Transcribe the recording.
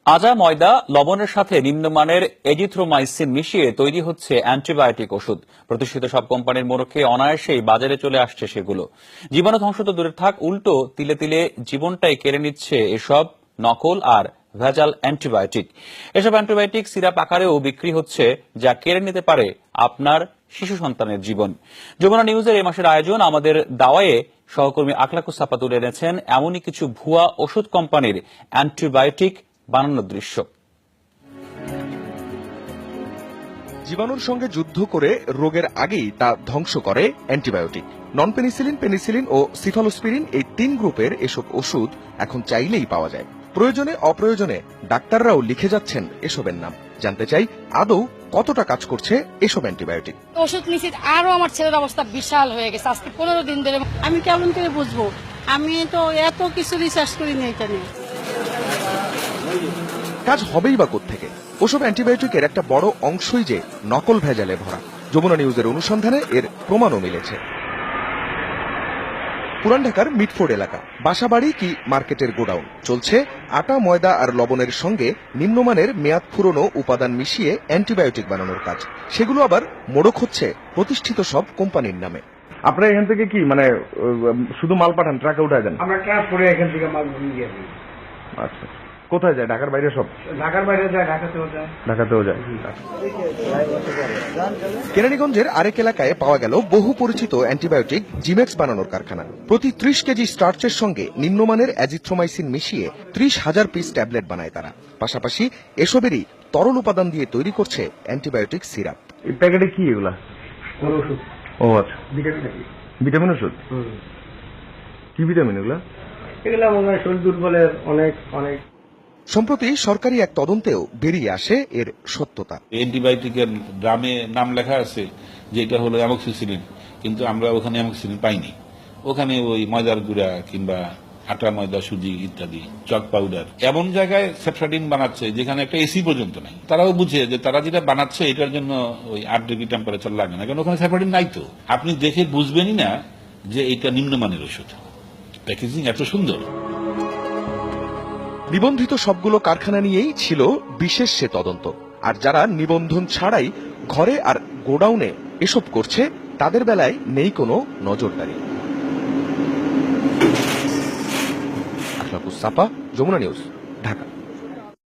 আজা ময়দা লবণের সাথে নিম্নমানের এজিথ্রোমাইসিন মিশিয়ে তৈরি হচ্ছে অ্যান্টিবায়োটিক ওষুধ। প্রতিষ্ঠিত সব কোম্পানির মোড়কে অনায়াসেই বাজারে চলে আসছে সেগুলো। জীবাণু ধ্বংস তো দূরে থাক, উল্টো তিলে তিলে জীবনটাই কেড়ে নিচ্ছে এসব নকল আর ভেজাল অ্যান্টিবায়োটিক। এসব অ্যান্টিবায়োটিক সিরাপ আকারেও বিক্রি হচ্ছে, যা কেড়ে নিতে পারে আপনার শিশু সন্তানের জীবন। যমুনা নিউজের এই মাসের আয়োজন আমাদের দাওয়ায়ে সহকর্মী আকলাকুস সাপা তুলে এনেছেন এমনই কিছু ভুয়া ওষুধ কোম্পানির অ্যান্টিবায়োটিক বানানোর দৃশ্য। জীবাণুর সঙ্গে যুদ্ধ করে রোগের আগেই তা ধ্বংস করে অ্যান্টিবায়োটিক। নন পেনিসিলিন, পেনিসিলিন ও সিফালোস্পিরিন এই 3 গ্রুপের এসব ওষুধ এখন চাইলেই পাওয়া যায়। প্রয়োজনে অপ্রয়োজনে ডাক্তাররাও লিখে যাচ্ছেন এসবের নাম। জানতে চাই আদৌ কতটা কাজ করছে এসব অ্যান্টিবায়োটিক। ওষুধ নিচ্ছি, আরো আমার ছেলের অবস্থা বিশাল হয়ে গেছে। আজকে 15 দিন ধরে আমি কেমন করে বুঝবো? আমি তো এত কিছু রিসার্চ করিনি এটা নিয়ে। কাজ হবেই বা কোত্থেকে? ওসব অ্যান্টিবায়োটিকের একটা বড় অংশই যে নকল ভেজালে ভরা। যমুনা নিউজের অনুসন্ধানে এর প্রমাণও মিলেছে। পুরান ঢাকার মিটফোর্ড এলাকা, বাসাবাড়ি কি মার্কেটের গোডাউন, চলছে আটা, ময়দা আর লবণের সঙ্গে নিম্নমানের মেয়াদ ফুরনো উপাদান মিশিয়ে অ্যান্টিবায়োটিক বানানোর কাজ। সেগুলো আবার মোড়ক হচ্ছে প্রতিষ্ঠিত সব কোম্পানির নামে। আপনারা এখান থেকে কি মানে শুধু মাল পাঠান, ট্রাকে উঠায় দেন? আমরা ট্রান্সপোর্টে এখান থেকে মাল নিয়ে যাই। আচ্ছা, কোথায় যায়? ঢাকার বাইরে সব? ঢাকার বাইরে যায়, ঢাকাতেও যায়। ঢাকাতেও যায়। কেরানীগঞ্জের আরেক এলাকায় পাওয়া গেল বহু পরিচিত অ্যান্টিবায়োটিক জিমেক্স বানানোর কারখানা। প্রতি 30 কেজি স্টার্চের সঙ্গে নিম্নমানের অ্যাজিথ্রোমাইসিন মিশিয়ে 30,000 পিস ট্যাবলেট বানায় তারা। পাশাপাশি এসবেরই তরল উপাদান দিয়ে তৈরি করছে অ্যান্টিবায়োটিক সিরাপ। এই প্যাকেটে কি এগুলা? ওষুধ। ও আচ্ছা, ভিটামিন। ভিটামিন ওষুধ। কি ভিটামিন এগুলা? এগুলা মনে হয় শরীর দুর্বলের অনেক অনেক। সম্প্রতি সরকারি এক তদন্তেও বেরিয়ে আসে এর সত্যতা। অ্যান্টিবায়োটিকের ড্রামে নাম লেখা আছে যে এটা হলো অ্যামক্সিসিলিন, কিন্তু আমরা ওখানে অ্যামক্সিসিলিন পাইনি। ওখানে ওই ময়দার গুঁড়া কিংবা আটা, ময়দা, সুজি ইত্যাদি, চক পাউডার, এমন জায়গায় সেফট্রাডিন বানাচ্ছে যেখানে একটা এসি পর্যন্ত নাই। তারাও বুঝে যে তারা যেটা বানাচ্ছে এটার জন্য ওই 8 ডিগ্রি টেম্পারেচার লাগে না, কারণ ওখানে সেফট্রাডিন নাই। তো আপনি দেখে বুঝবেনই না যে এটা নিম্নমানের ওষুধ। প্যাকেজিং এত সুন্দর। নিবন্ধিত সবগুলো কারখানা নিয়েই ছিল বিশেষ সে তদন্ত। আর যারা নিবন্ধন ছাড়াই ঘরে আর গোডাউনে এসব করছে, তাদের বেলায় নেই কোনো নজরদারি। আকলাকুস সাপা, যমুনা নিউজ।